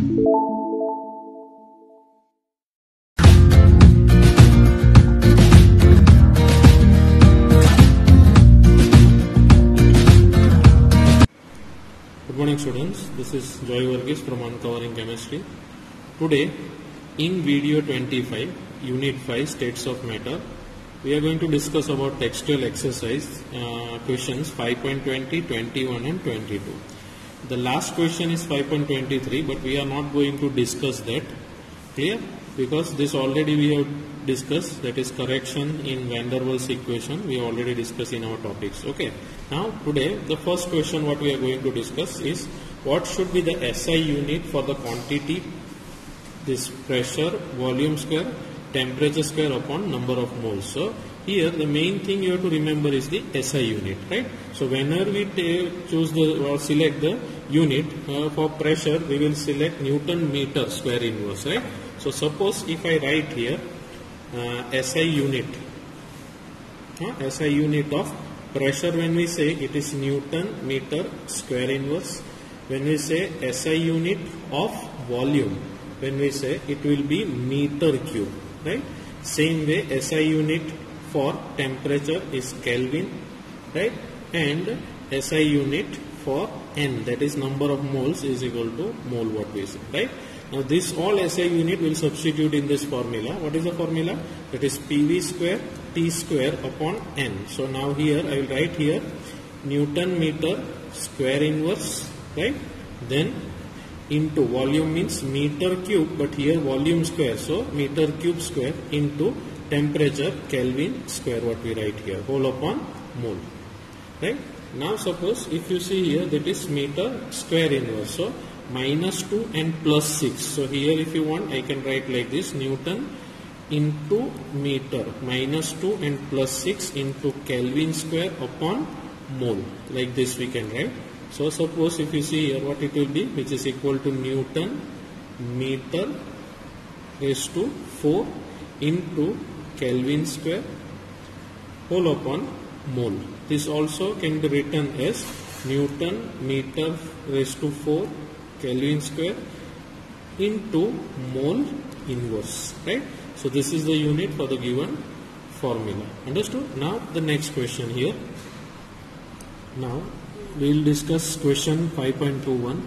Good morning students, this is Joy Varghese from Uncovering Chemistry. Today in video 25, unit 5 states of matter, we are going to discuss about textual exercise questions 5.20, 21 and 22. The last question is 5.23, but we are not going to discuss that, clear? Because this already we have discussed, that is correction in van der Waals equation, we already discussed in our topics. Okay. Now today the first question what we are going to discuss is what should be the SI unit for the quantity, this pressure, volume square, temperature square upon number of moles. So here the main thing you have to remember is the SI unit, right? So whenever we choose the or select the unit for pressure, we will select Newton meter square inverse, right? So suppose if I write here SI unit of pressure, when we say it is Newton meter square inverse. When we say SI unit of volume, when we say it will be meter cube, right? Same way SI unit for temperature is Kelvin, right? And SI unit for N, that is number of moles, is equal to mole, what we say, right? Now this all SI unit will substitute in this formula. What is the formula? That is PV square T square upon N. So now here I will write here Newton meter square inverse, right? Then into volume means meter cube, but here volume square, so meter cube square into temperature Kelvin square, what we write here, whole upon mole, right? Now suppose if you see here, that is meter square inverse, so -2 and +6. So here if you want, I can write like this, Newton into meter, -2 and +6 into Kelvin square upon mole, like this we can write. So suppose if you see here what it will be, which is equal to Newton meter raised to 4 into Kelvin square whole upon mole. This also can be written as Newton meter raised to 4 Kelvin square into mole inverse, right? So this is the unit for the given formula. Understood? Now the next question here. Now we will discuss question 5.21.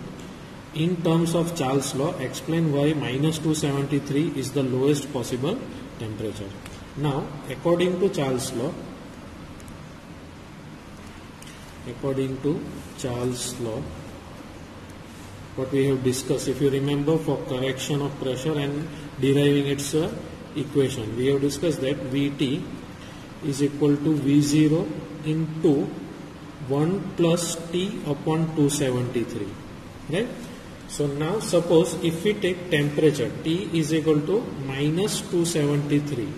In terms of Charles' law, explain why -273 is the lowest possible temperature. Now according to Charles' law, what we have discussed, if you remember, for correction of pressure and deriving its equation, we have discussed that Vt is equal to V0 into 1 plus T upon 273, right? So now suppose if we take temperature, T is equal to -273,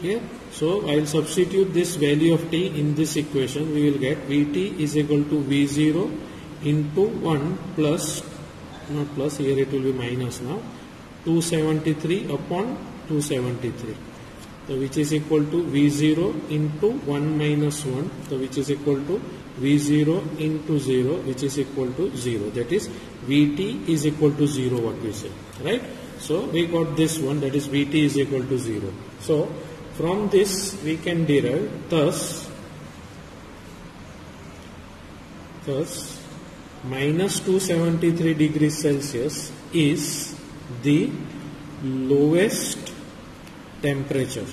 yeah? So I will substitute this value of T in this equation. We will get Vt is equal to V0 into 1 plus, not plus, here it will be minus now, 273 upon 273, so which is equal to V0 into 1 minus 1, so which is equal to V0 into 0, which is equal to 0. That is Vt is equal to 0, what we say, right? So we got this one, that is Vt is equal to 0. So from this we can derive thus -273 degrees Celsius is the lowest temperature,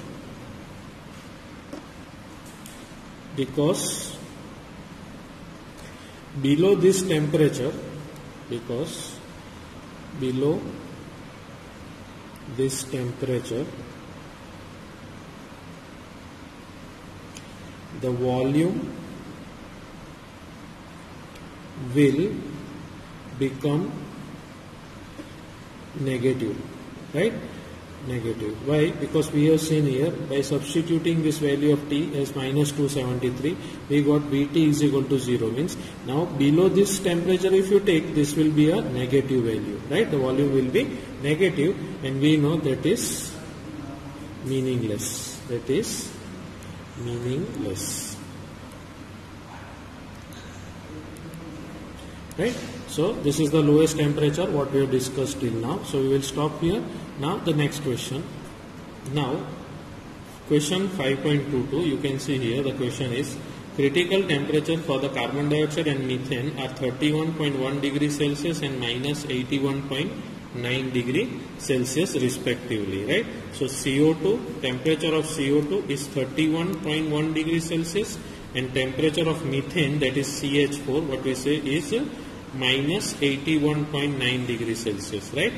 because below this temperature, the volume will become negative, right? Negative. Why? Because we have seen here, by substituting this value of T as -273, we got Vt is equal to 0, means now below this temperature if you take, this will be a negative value, right? The volume will be negative, and we know that is meaningless. Right? So this is the lowest temperature what we have discussed till now. So we will stop here. Now the next question. Now question 5.22, you can see here the question is critical temperature for the carbon dioxide and methane are 31.1 degrees Celsius and minus 81.9 degree Celsius respectively, right? So CO2, temperature of CO2 is 31.1 degrees Celsius and temperature of methane, that is CH4, what we say is minus 81.9 degrees Celsius, right?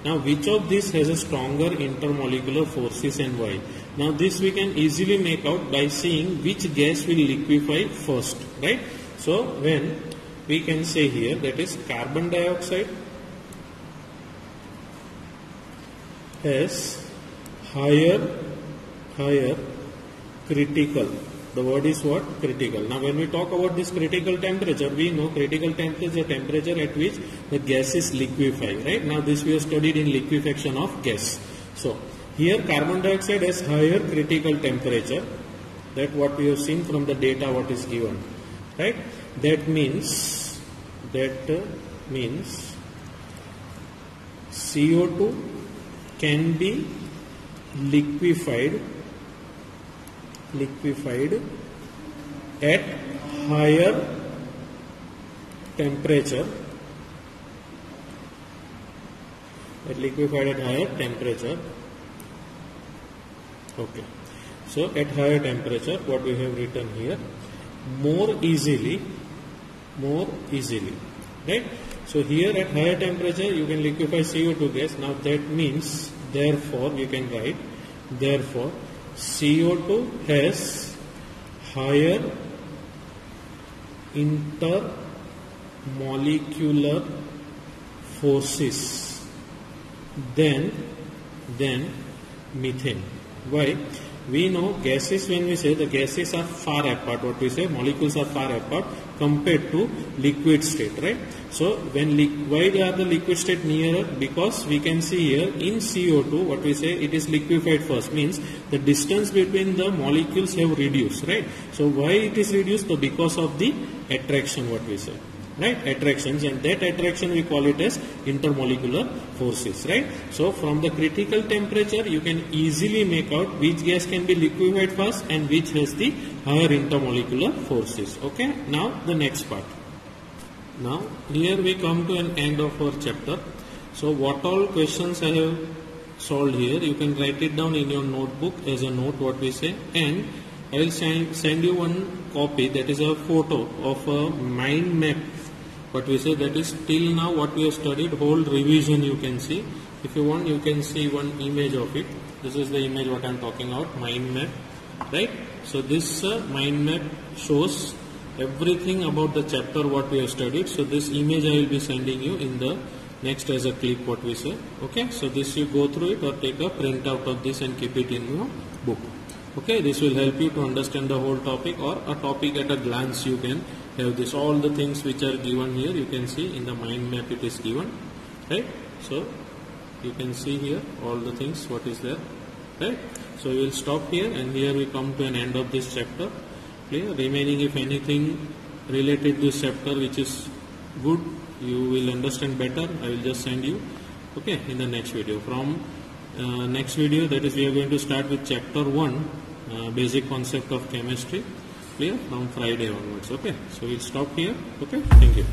Now which of these has a stronger intermolecular forces and why? Now this we can easily make out by seeing which gas will liquefy first, right? So when we can say here, that is carbon dioxide has higher critical. The word is what? Critical. Now when we talk about this critical temperature, we know critical temperature is the temperature at which the gases liquefy, right? Now this we have studied in liquefaction of gas. So here carbon dioxide has higher critical temperature, that what we have seen from the data what is given, right? That means CO2 can be liquefied at higher temperature, okay. So at higher temperature, what we have written here, more easily, right? So here at higher temperature you can liquefy CO2 gas. Now that means, therefore we can write, therefore CO2 has higher intermolecular forces than methane. Why? We know gases, when we say the gases are far apart, what we say, molecules are far apart compared to liquid state, right? So when why are the liquid state nearer? Because we can see here in CO2 what we say, it is liquefied first, means the distance between the molecules have reduced, right? So why it is reduced? So because of the attraction, what we say, right? Attractions, and that attraction we call it as intermolecular forces, right? So from the critical temperature you can easily make out which gas can be liquefied first and which has the higher intermolecular forces. Okay, now the next part. Now here we come to an end of our chapter. So what all questions I have solved here, you can write it down in your notebook as a note what we say, and I will send you one copy, that is a photo of a mind map what we say, that is till now what we have studied, whole revision you can see. If you want you can see one image of it. This is the image what I am talking about, mind map, right? So this mind map shows everything about the chapter what we have studied. So this image I will be sending you in the next as a clip what we say, okay? So this you go through it or take a print out of this and keep it in your book. Okay, this will help you to understand the whole topic, or a topic at a glance. You can have this, all the things which are given here you can see in the mind map it is given, right? So you can see here all the things what is there, right? So we will stop here, and here we come to an end of this chapter. Clear? Remaining, if anything related to this chapter which is good, you will understand better, I will just send you, okay, in the next video. From next video, that is we are going to start with chapter 1, basic concept of chemistry, clear, from Friday onwards. Okay, so we'll stop here. Okay, thank you.